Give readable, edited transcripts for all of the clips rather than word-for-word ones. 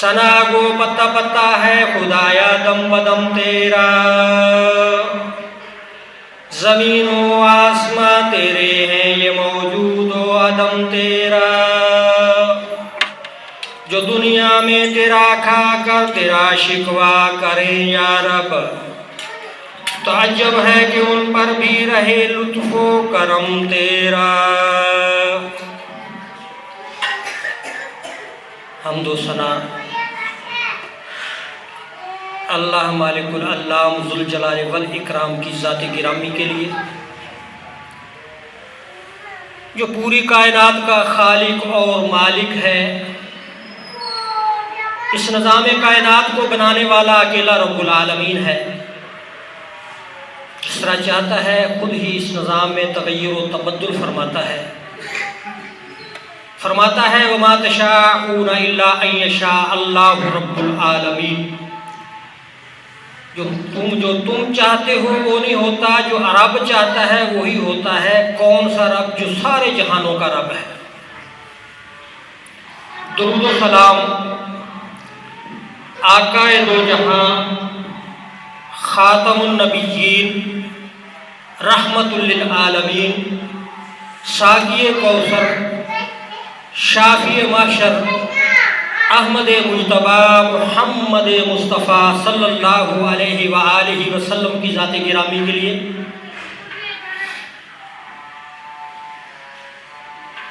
سنا گو پتا پتا ہے خدایا دم بدم تیرا، زمین و آسماں تیرے ہیں یہ موجود و عدم تیرا، جو دنیا میں تیرا کھا کر تیرا شکوہ کریں یا رب، تعجب ہے کہ ان پر بھی رہے لطف و کرم تیرا۔ حمد و ثنا اللہ مالک العلام ذوالجلال والاکرام کی ذات گرامی کے لیے، جو پوری کائنات کا خالق اور مالک ہے۔ اس نظام کائنات کو بنانے والا اکیلا رب العالمین ہے۔ جس طرح چاہتا ہے خود ہی اس نظام میں تغیر و تبدل فرماتا ہے۔ فرماتا ہے وَمَا تَشَاءُونَ إِلَّا أَن يَشَاءَ اللَّهُ رَبُّ الْعَالَمِينَ، جو تم چاہتے ہو وہ نہیں ہوتا، جو رب چاہتا ہے وہی ہوتا ہے۔ کون سا رب؟ جو سارے جہانوں کا رب ہے۔ درود و سلام آقا دو جہاں، خاتم النبیین، رحمت للعالمین، ساقی کوثر، شافی محشر، احمد مجتبیٰ محمد مصطفیٰ صلی اللہ علیہ وآلہ وسلم کی ذات گرامی کے لیے،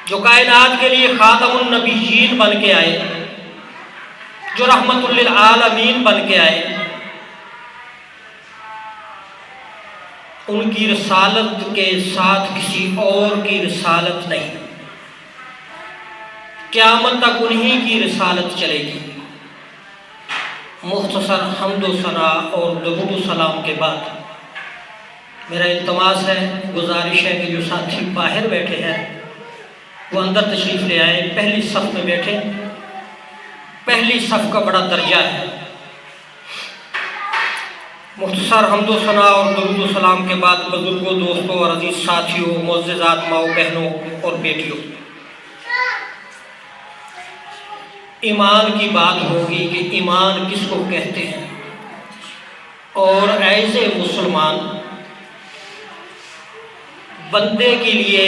جو کائنات کے لیے خاتم النبیین بن کے آئے، جو رحمت للعالمین بن کے آئے، ان کی رسالت کے ساتھ کسی اور کی رسالت نہیں، قیامت تک انہی کی رسالت چلے گی۔ مختصر حمد و ثنا اور درود و سلام کے بعد میرا التماس ہے، گزارش ہے کہ جو ساتھی باہر بیٹھے ہیں وہ اندر تشریف لے آئیں، پہلی صف میں بیٹھیں۔ پہلی صف کا بڑا درجہ ہے۔ مختصر حمد و ثنا اور درود و سلام کے بعد بزرگوں، دوستوں اور عزیز ساتھیوں، معززات ماؤں بہنوں اور بیٹیوں، ایمان کی بات ہوگی کہ ایمان کس کو کہتے ہیں، اور ایسے مسلمان بندے کے لیے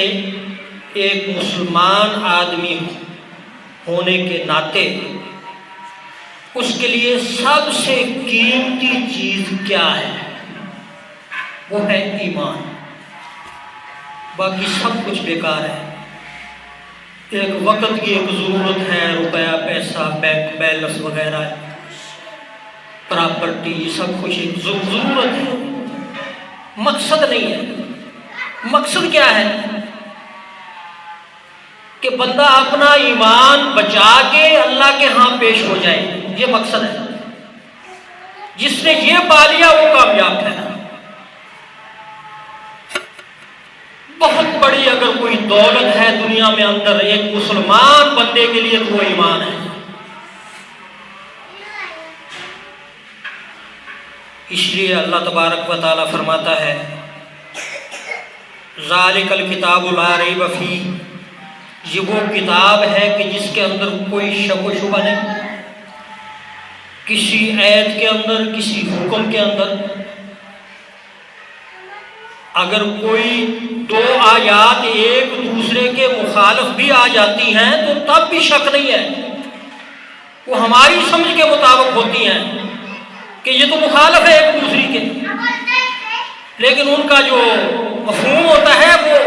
ایک مسلمان آدمی ہونے کے ناطے اس کے لیے سب سے قیمتی چیز کیا ہے؟ وہ ہے ایمان۔ باقی سب کچھ بیکار ہے۔ ایک وقت کی ایک ضرورت ہے، روپیہ، پیسہ، بینک بیلنس وغیرہ، پراپرٹی، یہ سب کچھ ایک ضرورت ہے، مقصد نہیں ہے۔ مقصد کیا ہے؟ کہ بندہ اپنا ایمان بچا کے اللہ کے ہاں پیش ہو جائے، یہ مقصد ہے۔ جس نے یہ پا لیا وہ کامیاب ہے۔ بہت بڑی اگر کوئی دولت ہے دنیا میں اندر ایک مسلمان بندے کے لیے تو وہ ایمان ہے۔ اس لیے اللہ تبارک و تعالیٰ فرماتا ہے ذالک الکتاب لا ریب فیہ، یہ وہ کتاب ہے کہ جس کے اندر کوئی شک و شبہ نہیں، کسی آیت کے اندر، کسی حکم کے اندر۔ اگر کوئی دو آیات ایک دوسرے کے مخالف بھی آ جاتی ہیں تو تب بھی شک نہیں ہے، وہ ہماری سمجھ کے مطابق ہوتی ہیں کہ یہ تو مخالف ہے ایک دوسری کے، لیکن ان کا جو مفہوم ہوتا ہے وہ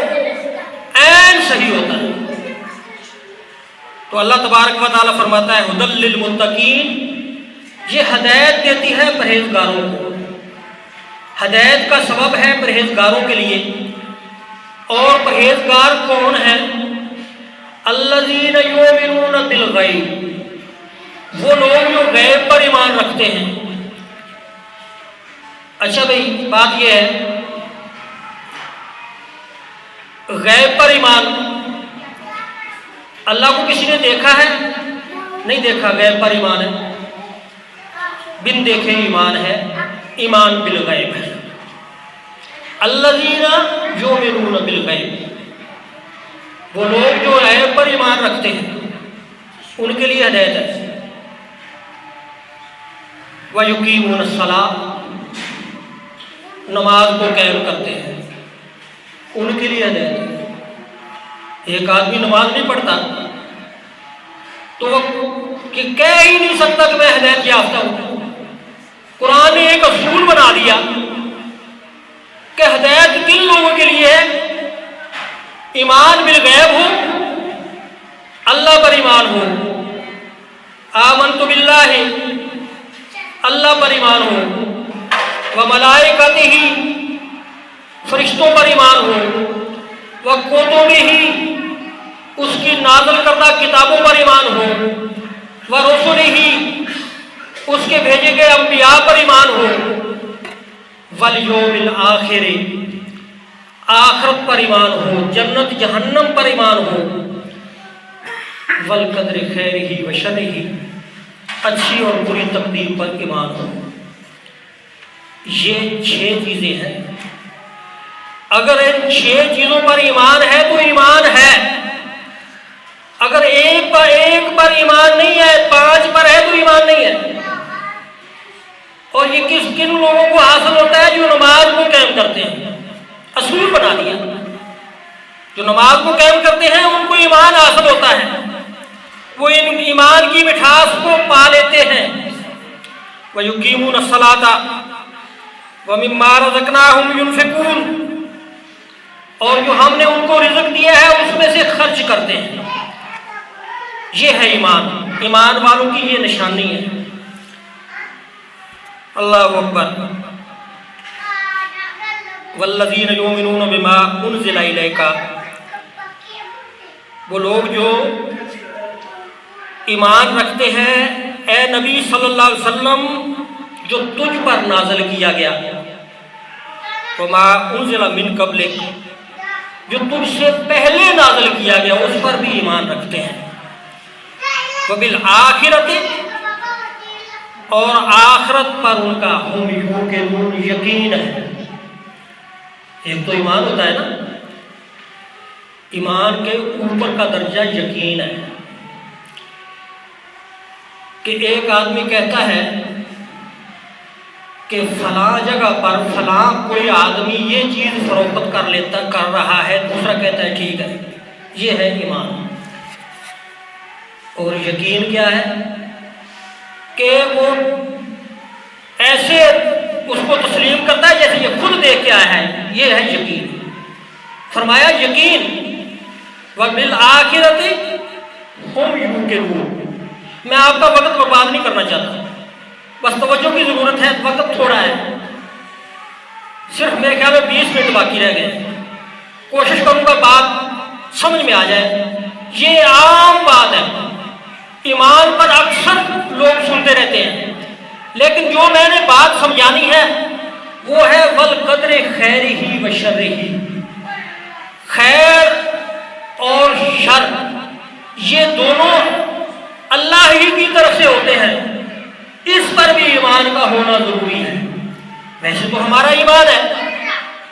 عین صحیح ہوتا ہے۔ تو اللہ تبارک و تعالیٰ فرماتا ہے ھدی للمتقین، یہ ہدایت دیتی ہے پرہیزگاروں کو۔ ہدایت کا سبب ہے پرہیزگاروں کے لیے، اور پرہیزگار کون ہیں؟ الذین یؤمنون بالغیب، وہ لوگ جو غیب پر ایمان رکھتے ہیں۔ اچھا بھائی، بات یہ ہے غیب پر ایمان، اللہ کو کسی نے دیکھا ہے؟ نہیں دیکھا، غیب پر ایمان ہے۔ بن دیکھے ایمان ہے، ایمان بالغیب ہے۔ الذین یؤمنون بالغیب، وہ لوگ جو غیب پر ایمان رکھتے ہیں ان کے لیے ہدایت ہے۔ وَيُقِيمُونَ الصَّلَاةَ، نماز کو قائم کرتے ہیں، ان کے لیے ہدایت ہے۔ ایک آدمی نماز نہیں پڑھتا تو وہ کہہ ہی نہیں سکتا کہ میں ہدایت یافتہ ہوں۔ قرآن نے ایک اصول بنا دیا کہ ہدایت کن لوگوں کے لیے ہے؟ ایمان بالغیب ہو، اللہ پر ایمان ہو، آمنت باللہ، اللہ پر ایمان ہو، وملائکتہ، فرشتوں پر ایمان ہو، وکتبہ، اس کی نازل کردہ کتابوں پر ایمان ہو، ورسلہ، اس کے بھیجے گئے انبیاء پر ایمان ہو، والیوم الآخر، آخرت پر ایمان ہو، جنت جہنم پر ایمان ہو، والقدر خیرہ وشرہ، اچھی اور بری تقدیر پر ایمان ہو۔ یہ 6 چیزیں ہیں۔ اگر ان 6 چیزوں پر ایمان ہے تو ایمان ہے، اگر ایک پر ایمان نہیں ہے، 5 پر ہے تو ایمان نہیں ہے۔ اور یہ کن لوگوں کو حاصل ہوتا ہے؟ جو نماز کو قائم کرتے ہیں۔ اصول بنا دیا، جو نماز کو قائم کرتے ہیں ان کو ایمان حاصل ہوتا ہے، وہ ان ایمان کی مٹھاس کو پا لیتے ہیں۔ وَيُقِيمُونَ الصَّلَاةَ وَمِمَّا رَزَقْنَاهُمْ يُنْفِقُونَ، اور جو ہم نے ان کو رزق دیا ہے اس میں سے خرچ کرتے ہیں۔ یہ ہے ایمان، ایمان والوں کی یہ نشانی ہے۔ اللہ اکبر۔ والذین یؤمنون بما انزل الیک، وہ لوگ جو ایمان رکھتے ہیں اے نبی صلی اللہ علیہ وسلم جو تجھ پر نازل کیا گیا، وما انزل من قبلک، جو تجھ سے پہلے نازل کیا گیا اس پر بھی ایمان رکھتے ہیں، وبالآخرۃ، اور آخرت پر ان کا ہم یوقنون، یقین ہے۔ ایک تو ایمان ہوتا ہے نا، ایمان کے اوپر کا درجہ یقین ہے، کہ ایک آدمی کہتا ہے کہ فلاں جگہ پر فلاں کوئی آدمی یہ چیز فروخت کر رہا ہے، دوسرا کہتا ہے ٹھیک ہے، یہ ہے ایمان۔ اور یقین کیا ہے؟ کہ وہ ایسے اس کو تسلیم کرتا ہے جیسے یہ خود دیکھ کے آیا ہے، یہ ہے یقین۔ فرمایا یقین، وبالآخرۃ ہم یوقنون۔ میں آپ کا وقت برباد نہیں کرنا چاہتا، بس توجہ کی ضرورت ہے، وقت تھوڑا ہے، صرف میرے خیال میں 20 منٹ باقی رہ گئے۔ کوشش کروں گا بات سمجھ میں آ جائے۔ یہ عام بات ہے، ایمان پر اکثر لوگ سنتے رہتے ہیں، لیکن جو میں نے بات سمجھانی ہے وہ ہے والقدر خیرہ وشرہ، خیر اور شر یہ دونوں اللہ ہی کی طرف سے ہوتے ہیں، اس پر بھی ایمان کا ہونا ضروری ہے۔ ویسے تو ہمارا ایمان ہے،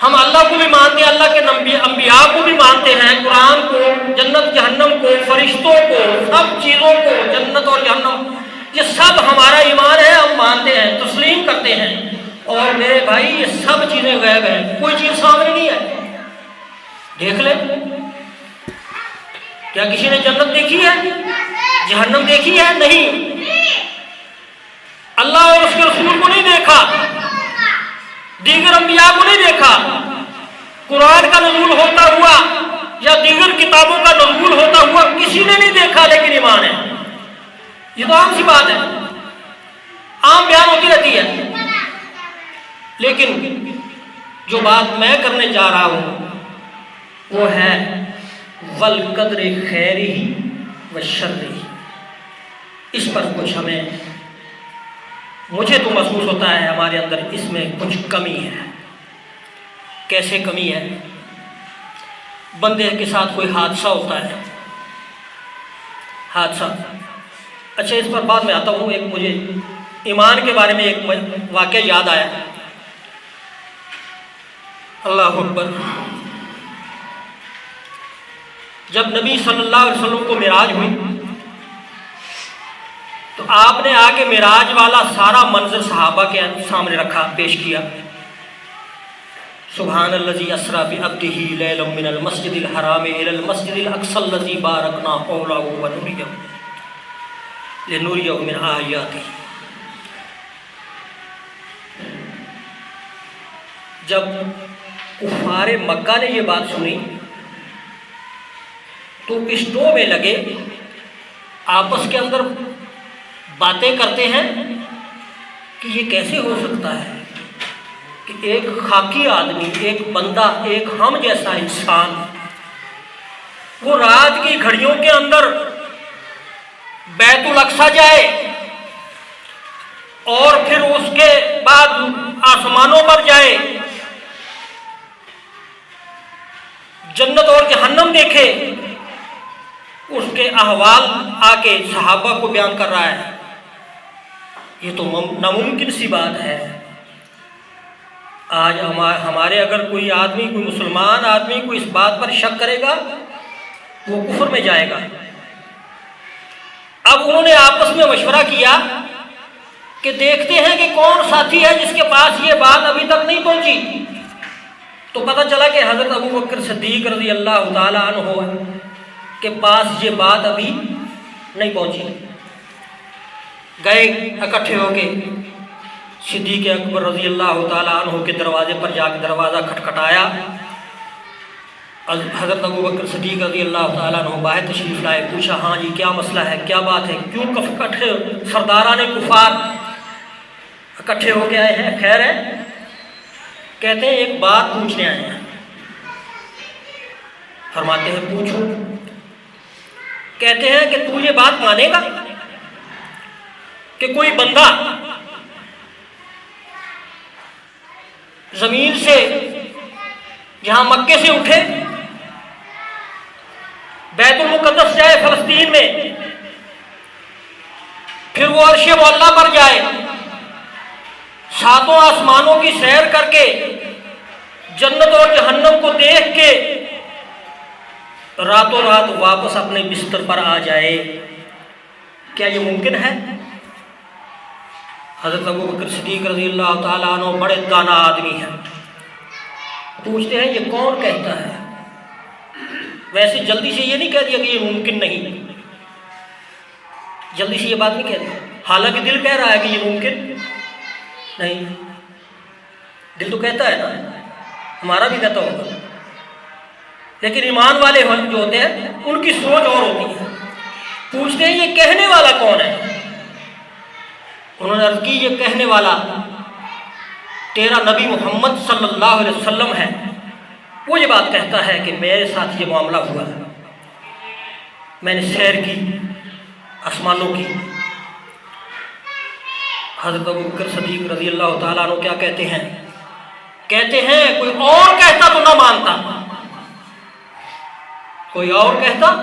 ہم اللہ کو بھی مانتے ہیں، اللہ کے انبیاء کو بھی مانتے ہیں، قرآن کو، جنت جہنم کو، فرشتوں کو، سب چیزوں کو، جنت اور جہنم، یہ سب ہمارا ایمان ہے، ہم مانتے ہیں، تسلیم کرتے ہیں۔ اور میرے بھائی یہ سب چیزیں غیب ہیں، کوئی چیز سامنے نہیں ہے۔ دیکھ لیں، کیا کسی نے جنت دیکھی ہے؟ جہنم دیکھی ہے؟ نہیں۔ اللہ اور اس کے رسول کو نہیں دیکھا، دیگر انبیاء کو نہیں دیکھا، قرآن کا نزول ہوتا ہوا یا دیگر کتابوں کا نزول ہوتا ہوا کسی نے نہیں دیکھا، لیکن ایمان ہے۔ یہ تو عام سی بات ہے، عام بیان ہوتی رہتی ہے، لیکن جو بات میں کرنے جا رہا ہوں وہ ہے والقدر خیرہ وشرہ۔ اس پر کچھ مجھے تو محسوس ہوتا ہے ہمارے اندر اس میں کچھ کمی ہے۔ کیسے کمی ہے؟ بندے کے ساتھ کوئی حادثہ ہوتا ہے، حادثہ، اچھا اس پر بعد میں آتا ہوں۔ ایک مجھے ایمان کے بارے میں ایک واقعہ یاد آیا۔ اللہ اکبر۔ جب نبی صلی اللہ علیہ وسلم کو معراج ہوئی تو آپ نے آگے معراج والا سارا منظر صحابہ کے سامنے رکھا، پیش کیا۔ سبحان الذی اسری بعبدہ لیلا من المسجد الحرام الی المسجد الاقصی الذی بارکنا حولہ لنریہ من آیاتہ۔ جب کفار مکہ نے یہ بات سنی تو اسٹو میں لگے، آپس کے اندر باتیں کرتے ہیں کہ یہ کیسے ہو سکتا ہے کہ ایک خاکی آدمی، ایک بندہ، ایک ہم جیسا انسان وہ رات کی گھڑیوں کے اندر بیت الاقصی جائے اور پھر اس کے بعد آسمانوں پر جائے، جنت اور جہنم دیکھے، اس کے احوال آ کے صحابہ کو بیان کر رہا ہے۔ یہ تو ناممکن سی بات ہے۔ آج ہمارے اگر کوئی آدمی، کوئی مسلمان آدمی کوئی اس بات پر شک کرے گا وہ کفر میں جائے گا۔ اب انہوں نے آپس میں مشورہ کیا کہ دیکھتے ہیں کہ کون ساتھی ہے جس کے پاس یہ بات ابھی تک نہیں پہنچی۔ تو پتہ چلا کہ حضرت ابو بکر صدیق رضی اللہ تعالیٰ عنہ کے پاس یہ بات ابھی نہیں پہنچی۔ گئے اکٹھے ہو کے صدیق اکبر رضی اللہ تعالیٰ عنہ کے دروازے پر جا کے دروازہ کھٹکھٹایا۔ حضرت ابو بکر صدیق رضی اللہ تعالیٰ عنہ باہر تشریف لائے، پوچھا ہاں جی کیا مسئلہ ہے، کیا بات ہے، کیوں اکٹھے سرداران کفار اکٹھے ہو کے آئے ہیں، خیر ہے؟ کہتے ہیں ایک بات پوچھنے آئے ہیں۔ فرماتے ہیں پوچھو۔ کہتے ہیں کہ تو یہ بات مانے گا کہ کوئی بندہ زمین سے جہاں مکے سے اٹھے، بیت المقدس جائے فلسطین میں، پھر وہ عرش معلیٰ پر جائے، ساتوں آسمانوں کی سیر کر کے جنت اور جہنم کو دیکھ کے راتوں رات واپس اپنے بستر پر آ جائے، کیا یہ ممکن ہے؟ حضرت ابو بکر صدیق رضی اللہ تعالیٰ عنہ بڑے دانا آدمی ہیں، پوچھتے ہیں یہ کون کہتا ہے؟ ویسے جلدی سے یہ نہیں کہہ دیا کہ یہ ممکن نہیں، جلدی سے یہ بات نہیں کہہ دیا، حالانکہ دل کہہ رہا ہے کہ یہ ممکن نہیں۔ دل تو کہتا ہے نا، ہمارا بھی کہتا ہوگا، لیکن ایمان والے جو ہوتے ہیں ان کی سوچ اور ہوتی ہے۔ پوچھتے ہیں یہ کہنے والا کون ہے؟ انہوں نے عرض کی یہ کہنے والا تیرا نبی محمد صلی اللہ علیہ وسلم ہے، وہ یہ بات کہتا ہے کہ میرے ساتھ یہ معاملہ ہوا ہے، میں نے سیر کی آسمانوں کی۔ حضرت ابو بکر صدیق رضی اللہ تعالیٰ عنہ کیا کہتے ہیں؟ کہتے ہیں کوئی اور کہتا تو نہ مانتا، کوئی اور کہتا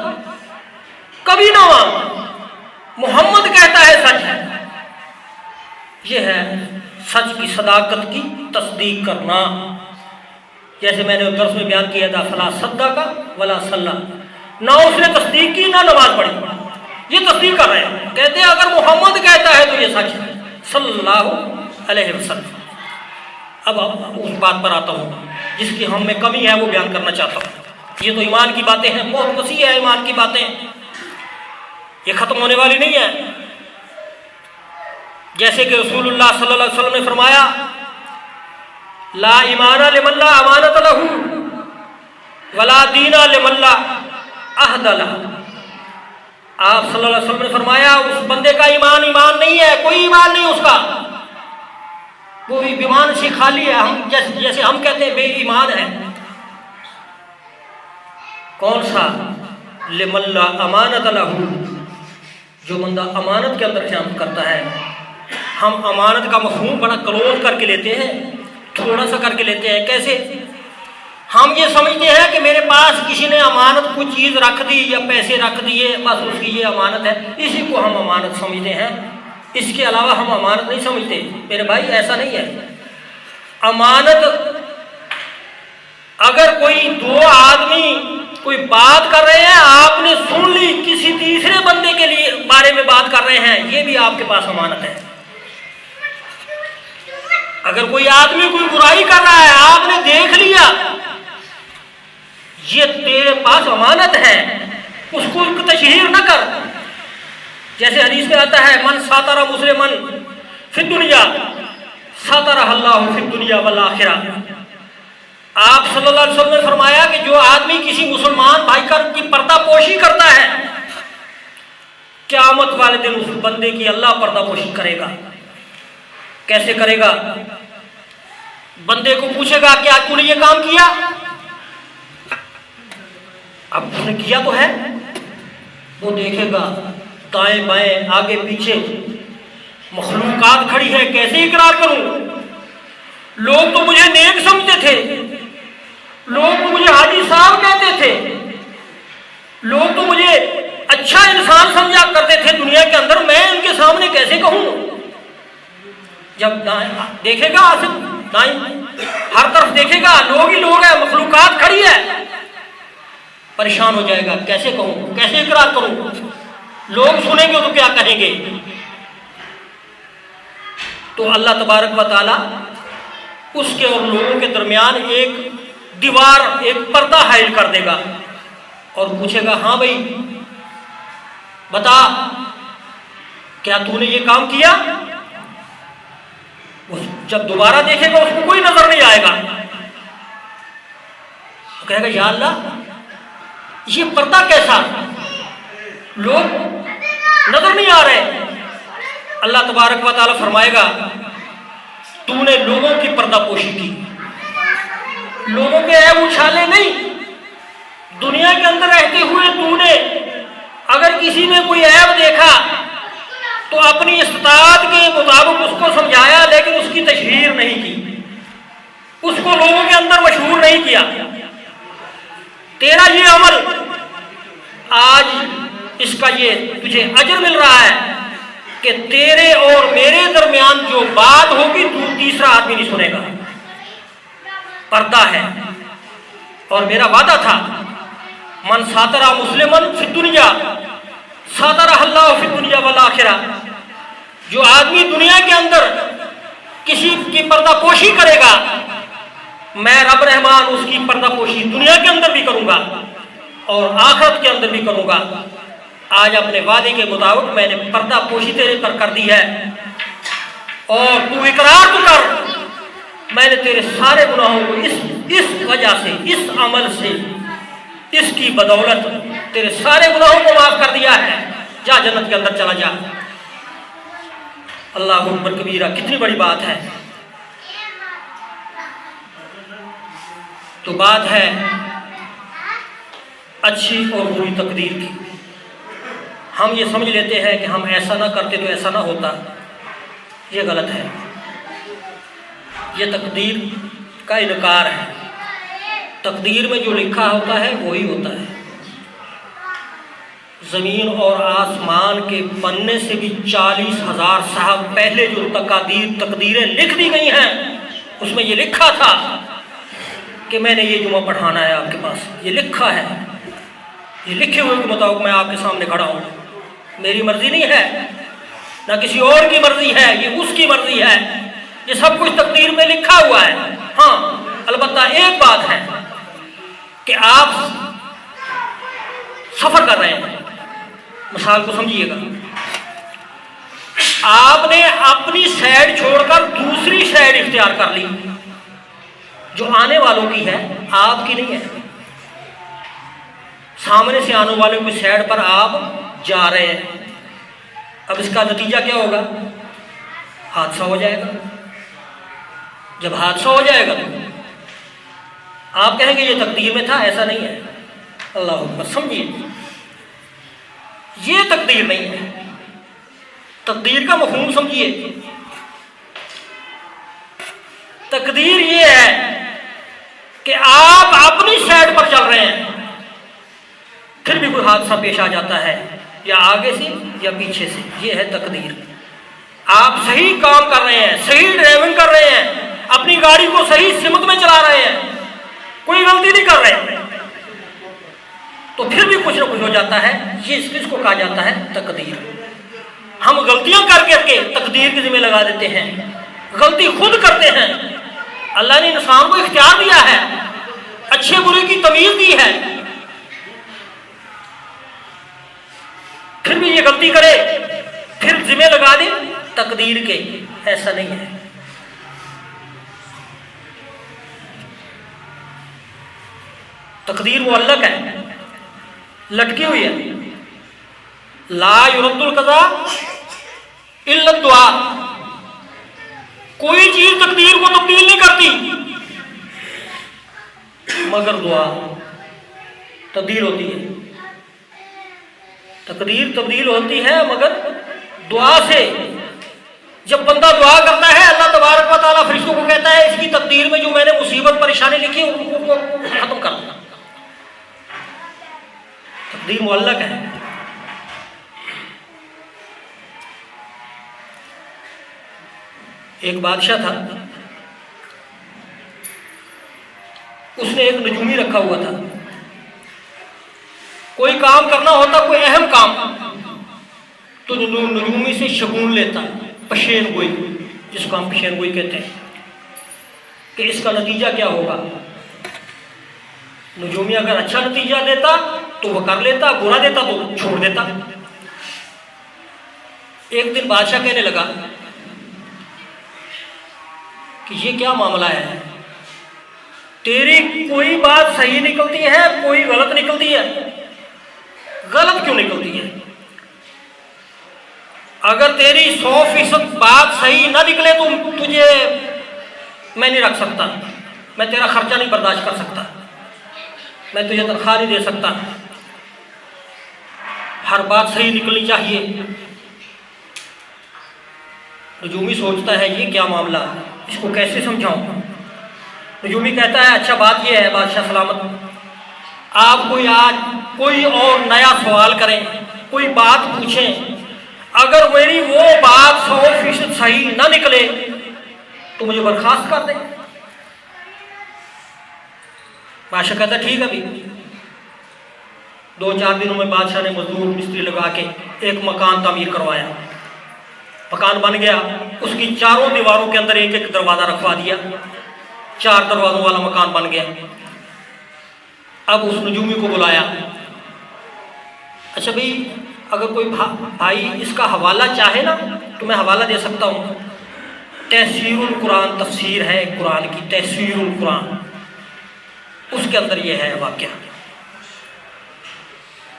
کبھی نہ مانتا، محمد کہتا ہے سچ ہے۔ یہ ہے سچ کی صداقت کی تصدیق کرنا۔ جیسے میں نے درس میں بیان کیا تھا، فلا صدق ولا صلی، نہ اس نے تصدیق کی نہ نماز پڑھی، یہ تصدیق کر رہے ہیں، کہتے ہیں اگر محمد کہتا ہے تو یہ سچ ہے صلی اللہ علیہ وسلم۔ اب اس بات پر آتا ہوں جس کی ہم میں کمی ہے، وہ بیان کرنا چاہتا ہوں۔ یہ تو ایمان کی باتیں ہیں، بہت وسیع ہے ایمان کی باتیں، یہ ختم ہونے والی نہیں ہے۔ جیسے کہ رسول اللہ صلی اللہ علیہ وسلم نے فرمایا لا ایمان لمن لا امانت لہ ولا دین لمن لا عہد لہ۔ آپ صلی اللہ علیہ وسلم نے فرمایا اس بندے کا ایمان نہیں ہے، کوئی ایمان نہیں اس کا، وہ بھی ایمان سے خالی ہے، ہم جیسے ہم کہتے ہیں بے ایمان ہے۔ کون سا؟ لمن لا امانت لہ، جو بندہ امانت کے اندر خیانت کرتا ہے۔ ہم امانت کا مفہوم بڑا کلوز کر کے لیتے ہیں، تھوڑا سا کر کے لیتے ہیں۔ کیسے؟ ہم یہ سمجھتے ہیں کہ میرے پاس کسی نے امانت کوئی چیز رکھ دی یا پیسے رکھ دیے، بس اس کی یہ امانت ہے، اسی کو ہم امانت سمجھتے ہیں، اس کے علاوہ ہم امانت نہیں سمجھتے۔ میرے بھائی ایسا نہیں ہے۔ اگر کوئی دو آدمی کوئی بات کر رہے ہیں، آپ نے سن لی، کسی تیسرے بندے کے لیے بارے میں بات کر رہے ہیں، یہ بھی آپ کے پاس امانت ہے۔ اگر کوئی آدمی کوئی برائی کر رہا ہے، آپ نے دیکھ لیا، یہ تیرے پاس امانت ہے، اس کو تشہیر نہ کر۔ جیسے حدیث میں آتا ہے، من ساتر مسلمن فی الدنیا ساترہ اللہ فی الدنیا والآخرہ۔ آپ صلی اللہ علیہ وسلم نے فرمایا کہ جو آدمی کسی مسلمان بھائی کی پردہ پوشی کرتا ہے، قیامت والے دن اس بندے کی اللہ پردہ پوشی کرے گا۔ کیسے کرے گا؟ بندے کو پوچھے گا کیا تو نے یہ کام کیا؟ اب تو نے کیا تو ہے، وہ دیکھے گا دائیں بائیں آگے پیچھے مخلوقات کھڑی ہے، کیسے اقرار کروں؟ لوگ تو مجھے نیک سمجھتے تھے، لوگ تو مجھے حاجی صاحب کہتے تھے، لوگ تو مجھے اچھا انسان سمجھا کرتے تھے دنیا کے اندر، میں ان کے سامنے کیسے کہوں؟ جب دیکھے گا دائیں ہر طرف دیکھے گا لوگ ہی لوگ ہیں، مخلوقات کھڑی ہے، پریشان ہو جائے گا، کیسے کہوں، کیسے اقرار کروں؟ لوگ سنیں گے تو کیا کہیں گے؟ تو اللہ تبارک و تعالی اس کے اور لوگوں کے درمیان ایک دیوار، ایک پردہ حائل کر دے گا اور پوچھے گا ہاں بھائی بتا کیا تو نے یہ کام کیا؟ جب دوبارہ دیکھے گا اس کو کوئی نظر نہیں آئے گا، تو کہے گا یا اللہ یہ پردہ کیسا، لوگ نظر نہیں آ رہے۔ اللہ تبارک و تعالی فرمائے گا تو نے لوگوں کی پردہ پوشی کی، لوگوں کے عیب اچھالے نہیں۔ دنیا کے اندر رہتے ہوئے تو نے اگر کسی نے کوئی عیب دیکھا تو اپنی استطاعت کے مطابق اس کو سمجھایا، لیکن اس کی تشہیر نہیں کی، اس کو لوگوں کے اندر مشہور نہیں کیا۔ تیرا یہ عمل آج اس کا یہ تجھے اجر مل رہا ہے کہ تیرے اور میرے درمیان جو بات ہوگی تو تیسرا آدمی نہیں سنے گا، پردہ ہے۔ اور میرا وعدہ تھا من ساترہ مسلمن فی الدنیا ساترہ اللہ فی الدنیا والآخرہ، جو آدمی دنیا کے اندر کسی کی پردہ پوشی کرے گا، میں رب رحمان اس کی پردہ پوشی دنیا کے اندر بھی کروں گا اور آخرت کے اندر بھی کروں گا۔ آج اپنے وعدے کے مطابق میں نے پردہ پوشی تیرے پر کر دی ہے، اور تو اقرار تو کر، میں نے تیرے سارے گناہوں کو اس وجہ سے، اس عمل سے، اس کی بدولت تیرے سارے گناہوں کو معاف کر دیا ہے، جا جنت کے اندر چلا جا۔ اللہ اکبر کبیرہ، کتنی بڑی بات ہے۔ تو بات ہے اچھی اور بری تقدیر کی۔ ہم یہ سمجھ لیتے ہیں کہ ہم ایسا نہ کرتے تو ایسا نہ ہوتا، یہ غلط ہے۔ یہ تقدیر کا انکار ہے۔ تقدیر میں جو لکھا ہوتا ہے وہی ہوتا ہے۔ زمین اور آسمان کے بننے سے بھی 40,000 سال پہلے جو تقدیریں لکھ دی گئی ہیں، اس میں یہ لکھا تھا کہ میں نے یہ جمعہ پڑھانا ہے آپ کے پاس، یہ لکھا ہے، یہ لکھے ہوئے کے مطابق میں آپ کے سامنے کھڑا ہوں۔ میری مرضی نہیں ہے، نہ کسی اور کی مرضی ہے، یہ اس کی مرضی ہے۔ یہ سب کچھ تقدیر میں لکھا ہوا ہے۔ ہاں البتہ ایک بات ہے کہ آپ سفر کر رہے ہیں، مثال کو سمجھیے گا، آپ نے اپنی سائیڈ چھوڑ کر دوسری سائیڈ اختیار کر لی، جو آنے والوں کی ہے آپ کی نہیں ہے۔ سامنے سے آنے والوں کی سائیڈ پر آپ جا رہے ہیں، اب اس کا نتیجہ کیا ہوگا؟ حادثہ ہو جائے گا۔ جب حادثہ ہو جائے گا تو آپ کہیں گے یہ تقدیر میں تھا، ایسا نہیں ہے۔ اللہ اکبر، سمجھیے یہ تقدیر نہیں ہے۔ تقدیر کا مفہوم سمجھیے۔ تقدیر یہ ہے کہ آپ اپنی سائیڈ پر چل رہے ہیں، پھر بھی کوئی حادثہ پیش آ جاتا ہے، یا آگے سے یا پیچھے سے، یہ ہے تقدیر۔ آپ صحیح کام کر رہے ہیں، صحیح ڈرائیونگ کر رہے ہیں، اپنی گاڑی کو صحیح سمت میں چلا رہے ہیں، کوئی غلطی نہیں کر رہے، تو پھر بھی کچھ نہ کچھ ہو جاتا ہے۔ یہ اس کو کہا جاتا ہے تقدیر۔ ہم غلطیاں کر کے تقدیر کے ذمہ لگا دیتے ہیں، غلطی خود کرتے ہیں۔ اللہ نے انسان کو اختیار دیا ہے، اچھے برے کی تمیز دی ہے، پھر بھی یہ غلطی کرے، پھر ذمہ لگا دے تقدیر کے۔ ایسا نہیں ہے۔ تقدیر معلق ہے، لٹکی ہوئی ہے۔ لا يرد القضاء الا الدعاء، کوئی چیز تقدیر کو تبدیل نہیں کرتی مگر دعا تبدیل ہوتی ہے۔ تقدیر تبدیل ہوتی ہے مگر دعا سے۔ جب بندہ دعا کرتا ہے، اللہ تبارک و تعالیٰ فرشتوں کو کہتا ہے اس کی تقدیر میں جو میں نے مصیبت پریشانی لکھی ہے ان کو ختم کر دوں۔ تقدیر معلق ہے۔ ایک بادشاہ تھا، اس نے ایک نجومی رکھا ہوا تھا۔ کوئی کام کرنا ہوتا، کوئی اہم کام، تو نجومی سے شگون لیتا، پشین گوئی، جس کو ہم پشین گوئی کہتے ہیں، کہ اس کا نتیجہ کیا ہوگا۔ نجومی اگر اچھا نتیجہ دیتا تو وہ کر لیتا، برا دیتا تو چھوڑ دیتا۔ ایک دن بادشاہ کہنے لگا کہ یہ کیا معاملہ ہے، تیری کوئی بات صحیح نکلتی ہے، کوئی غلط نکلتی ہے، غلط کیوں نکلتی ہے؟ اگر تیری 100% بات صحیح نہ نکلے تو تجھے میں نہیں رکھ سکتا، میں تیرا خرچہ نہیں برداشت کر سکتا، میں تجھے تنخواہ نہیں دے سکتا، ہر بات صحیح نکلنی چاہیے۔ نجومی سوچتا ہے یہ کیا معاملہ، اس کو کیسے سمجھاؤں۔ نجومی کہتا ہے اچھا بات یہ ہے بادشاہ سلامت، آپ کوئی اور نیا سوال کریں، کوئی بات پوچھیں، اگر میری وہ بات 100% صحیح نہ نکلے تو مجھے برخاست کر دیں۔ بادشاہ کہتا ہے ٹھیک ہے بھی۔ 2-4 دنوں میں بادشاہ نے مزدور مستری لگا کے ایک مکان تعمیر کروایا۔ مکان بن گیا، اس کی چاروں دیواروں کے اندر ایک ایک دروازہ رکھوا دیا، 4 دروازوں والا مکان بن گیا۔ اب اس نجومی کو بلایا، اچھا بھائی اگر کوئی بھائی اس کا حوالہ چاہے نا تو میں حوالہ دے سکتا ہوں۔ تفسیر القرآن تفسیر ہے قرآن کی، تفسیر القرآن، اس کے اندر یہ ہے واقعہ۔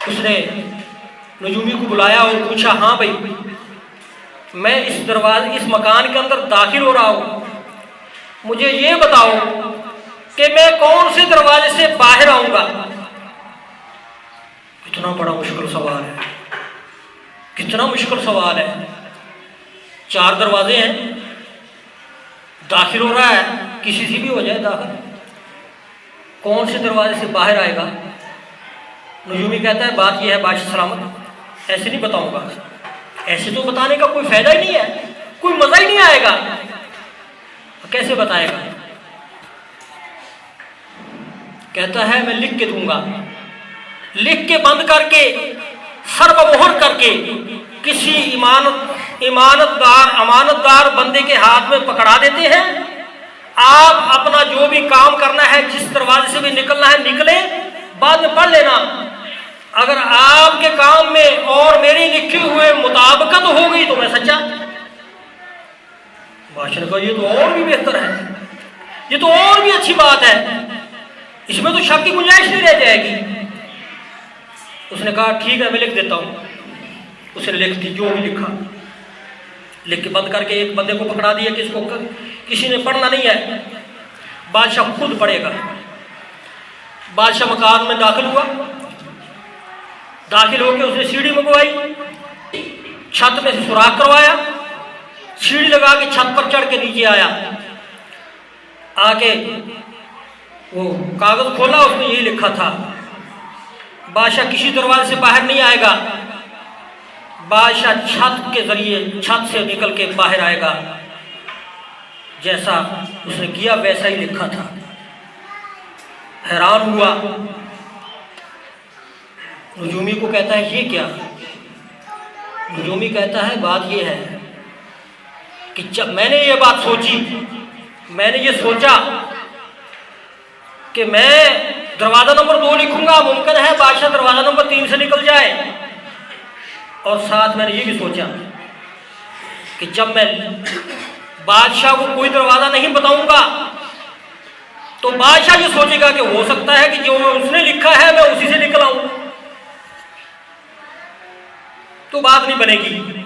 اس نے نجومی کو بلایا اور پوچھا ہاں بھائی میں اس مکان کے اندر داخل ہو رہا ہوں، مجھے یہ بتاؤ کہ میں کون سے دروازے سے باہر آؤں گا۔ کتنا بڑا مشکل سوال ہے، کتنا مشکل سوال ہے۔ 4 دروازے ہیں، داخل ہو رہا ہے، کسی سے بھی ہو جائے داخل، کون سے دروازے سے باہر آئے گا۔ نجومی کہتا ہے بات یہ ہے بادشاہ سلامت، ایسے نہیں بتاؤں گا، ایسے تو بتانے کا کوئی فائدہ ہی نہیں ہے، کوئی مزہ ہی نہیں آئے گا، کیسے بتائے گا۔ کہتا ہے میں لکھ کے دوں گا، لکھ کے بند کر کے سر بمہر کر کے کسی امانت دار بندے کے ہاتھ میں پکڑا دیتے ہیں۔ آپ اپنا جو بھی کام کرنا ہے، جس دروازے سے بھی نکلنا ہے نکلے، بعد میں پڑھ لینا، اگر آپ کے کام میں اور میری لکھی ہوئے مطابقت ہو گئی تو میں سچا۔ بادشاہ نے کہا یہ تو اور بھی بہتر ہے، یہ تو اور بھی اچھی بات ہے، اس میں تو شک کی گنجائش نہیں رہ جائے گی۔ اس نے کہا ٹھیک ہے میں لکھ دیتا ہوں۔ اس نے لکھ دی، جو بھی لکھا لکھ کے بند کر کے ایک بندے کو پکڑا دیا کہ اس کو کسی نے پڑھنا نہیں ہے، بادشاہ خود پڑھے گا۔ بادشاہ مکان میں داخل ہوا، داخل ہو کے اس نے سیڑھی منگوائی، چھت میں سے سوراخ کروایا، سیڑھی لگا کے چھت پر چڑھ کے نیچے آیا، آ کے وہ کاغذ کھولا، اس میں یہی لکھا تھا بادشاہ کسی دروازے سے باہر نہیں آئے گا، بادشاہ چھت کے ذریعے چھت سے نکل کے باہر آئے گا۔ جیسا اس نے کیا ویسا ہی لکھا تھا۔ حیران ہوا، نجومی کو کہتا ہے یہ کیا؟ نجومی کہتا ہے بات یہ ہے کہ جب میں نے یہ بات سوچی، میں نے یہ سوچا کہ میں دروازہ نمبر 2 لکھوں گا، ممکن ہے بادشاہ دروازہ نمبر 3 سے نکل جائے، اور ساتھ میں نے یہ بھی سوچا کہ جب میں بادشاہ کو کوئی دروازہ نہیں بتاؤں گا تو بادشاہ یہ سوچے گا کہ ہو سکتا ہے کہ جو اس نے لکھا ہے میں اسی سے نکل آؤں، تو بات نہیں بنے گی۔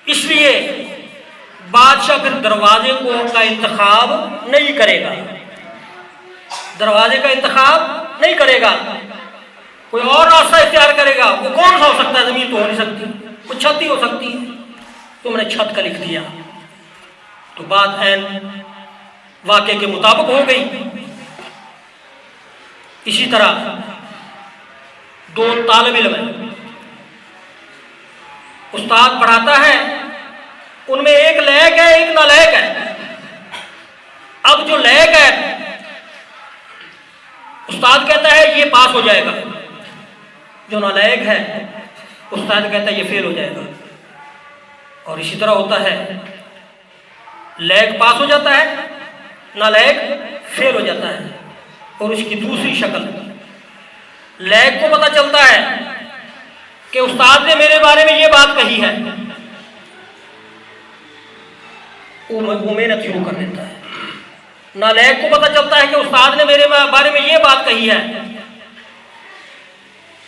اس لیے بادشاہ پھر دروازے کا انتخاب نہیں کرے گا، دروازے کا انتخاب نہیں کرے گا، کوئی اور راستہ اختیار کرے گا۔ وہ کون سا ہو سکتا ہے؟ زمین تو ہو نہیں سکتی، وہ چھت ہی ہو سکتی ہے، تو میں نے چھت کا لکھ دیا، تو بات عین واقعے کے مطابق ہو گئی۔ اسی طرح 2 طالب علم ہیں، استاد پڑھاتا ہے، ان میں ایک لائق ہے ایک نالائق ہے۔ اب جو لائق ہے استاد کہتا ہے یہ پاس ہو جائے گا، جو نالائق ہے استاد کہتا ہے یہ فیل ہو جائے گا، اور اسی طرح ہوتا ہے، لائق پاس ہو جاتا ہے، نالائق فیل ہو جاتا ہے۔ اور اس کی دوسری شکل، لائق کو پتہ چلتا ہے کہ استاد نے میرے بارے میں یہ بات کہی ہے، وہ محنت شروع کر دیتا ہے۔ نالائق کو پتہ چلتا ہے کہ استاد نے میرے بارے میں یہ بات کہی ہے،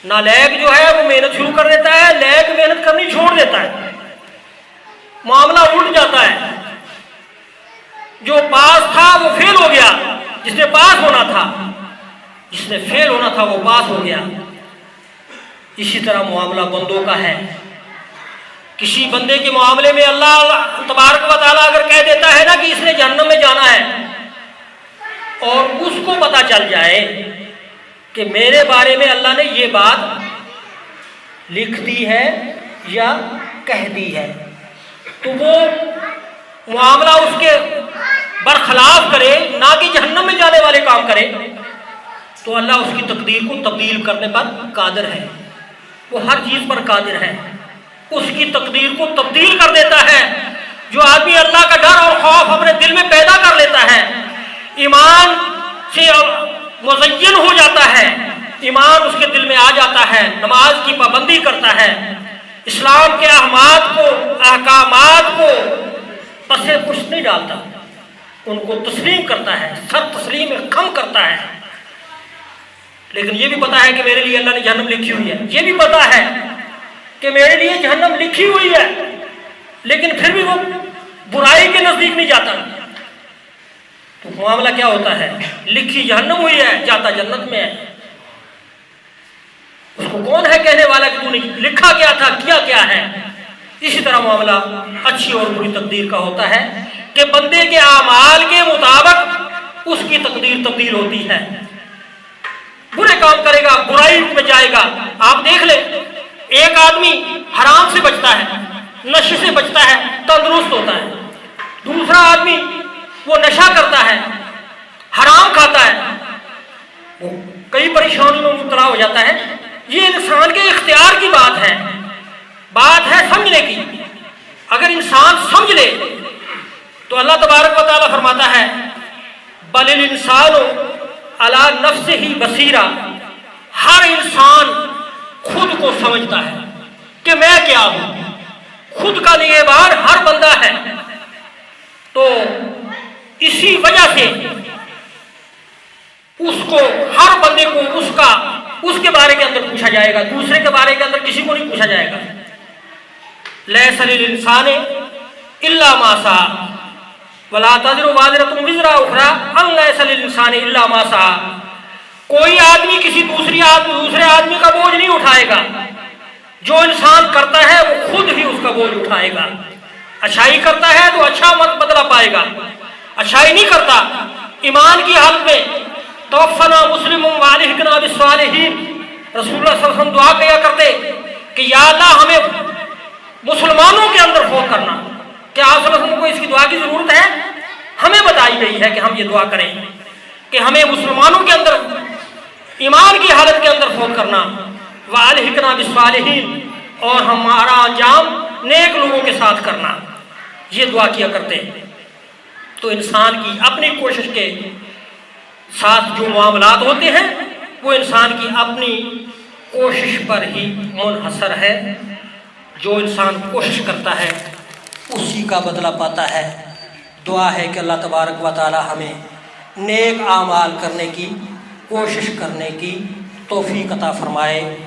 نالائق جو ہے وہ محنت شروع کر دیتا ہے، لائق محنت کرنی چھوڑ دیتا ہے، معاملہ الٹ جاتا ہے۔ جو پاس تھا وہ فیل ہو گیا، جس نے پاس ہونا تھا، جس نے فیل ہونا تھا وہ پاس ہو گیا۔ اسی طرح معاملہ بندوں کا ہے۔ کسی بندے کے معاملے میں اللہ تبارک و تعالیٰ اگر کہہ دیتا ہے نا کہ اس نے جہنم میں جانا ہے، اور اس کو پتہ چل جائے کہ میرے بارے میں اللہ نے یہ بات لکھ دی ہے یا کہہ دی ہے، تو وہ معاملہ اس کے برخلاف کرے، نہ کہ جہنم میں جانے والے کام کرے، تو اللہ اس کی تقدیر کو تبدیل کرنے پر قادر ہے۔ وہ ہر چیز پر قادر ہے، اس کی تقدیر کو تبدیل کر دیتا ہے۔ جو آدمی اللہ کا ڈر اور خوف اپنے دل میں پیدا کر لیتا ہے، ایمان سے مزین ہو جاتا ہے، ایمان اس کے دل میں آ جاتا ہے، نماز کی پابندی کرتا ہے، اسلام کے احکامات کو پسے پش نہیں ڈالتا، ان کو تسلیم کرتا ہے، سر تسلیم خم کرتا ہے۔ لیکن یہ بھی پتا ہے کہ میرے لیے اللہ نے جہنم لکھی ہوئی ہے، یہ بھی پتا ہے کہ میرے لیے جہنم لکھی ہوئی ہے، لیکن پھر بھی وہ برائی کے نزدیک نہیں جاتا۔ تو معاملہ کیا ہوتا ہے؟ لکھی جہنم ہوئی ہے، جاتا جنت میں ہے۔ اس کو کون ہے کہنے والا کہ تو نے لکھا کیا تھا، کیا کیا ہے؟ اسی طرح معاملہ اچھی اور بری تقدیر کا ہوتا ہے کہ بندے کے اعمال کے مطابق اس کی تقدیر تبدیل ہوتی ہے۔ برے کام کرے گا، برائی میں جائے گا۔ آپ دیکھ لیں، ایک آدمی حرام سے بچتا ہے، نشے سے بچتا ہے، تندرست ہوتا ہے۔ دوسرا آدمی وہ نشہ کرتا ہے، حرام کھاتا ہے، وہ کئی پریشانیوں میں مبتلا ہو جاتا ہے۔ یہ انسان کے اختیار کی بات ہے، بات ہے سمجھنے کی۔ اگر انسان سمجھ لے تو اللہ تبارک و تعالیٰ فرماتا ہے بل الانسان علی نفسہ بصیرہ، ہر انسان خود کو سمجھتا ہے کہ میں کیا ہوں، خود کا نگہبان ہر بندہ ہے۔ تو اسی وجہ سے اس کو، ہر بندے کو اس کے بارے کے اندر پوچھا جائے گا، دوسرے کے بارے کے اندر کسی کو نہیں پوچھا جائے گا۔ لیس للانسان الا ما سعى ولا تزر وازرة وزر اخرى ان لیس للانسان الا ما سعى۔ کوئی آدمی کسی دوسرے آدمی کا بوجھ نہیں اٹھائے گا، جو انسان کرتا ہے وہ خود ہی اس کا بوجھ اٹھائے گا۔ اچھائی کرتا ہے تو اچھا بدلہ پائے گا، اچھائی نہیں کرتا، ایمان کی حالت میں توفنا مسلم والحقنا بالصالحین، رسول اللہ صلی اللہ علیہ وسلم دعا کیا کرتے کہ یا اللہ ہمیں مسلمانوں کے اندر فوت کرنا۔ کیا آپ صلی اللہ علیہ وسلم کو اس کی دعا کی ضرورت ہے؟ ہمیں بتائی گئی ہے کہ ہم یہ دعا کریں۔ کہ ہمیں مسلمانوں کے اندر ایمان کی حالت کے اندر فوت کرنا، وَأَلْحِقْنَا بِالصَّالِحِينَ، اور ہمارا انجام نیک لوگوں کے ساتھ کرنا، یہ دعا کیا کرتے ہیں۔ تو انسان کی اپنی کوشش کے ساتھ جو معاملات ہوتے ہیں وہ انسان کی اپنی کوشش پر ہی منحصر ہے۔ جو انسان کوشش کرتا ہے اسی کا بدلہ پاتا ہے۔ دعا ہے کہ اللہ تبارک و تعالی ہمیں نیک اعمال کرنے کی کوشش کرنے کی توفیق عطا فرمائے۔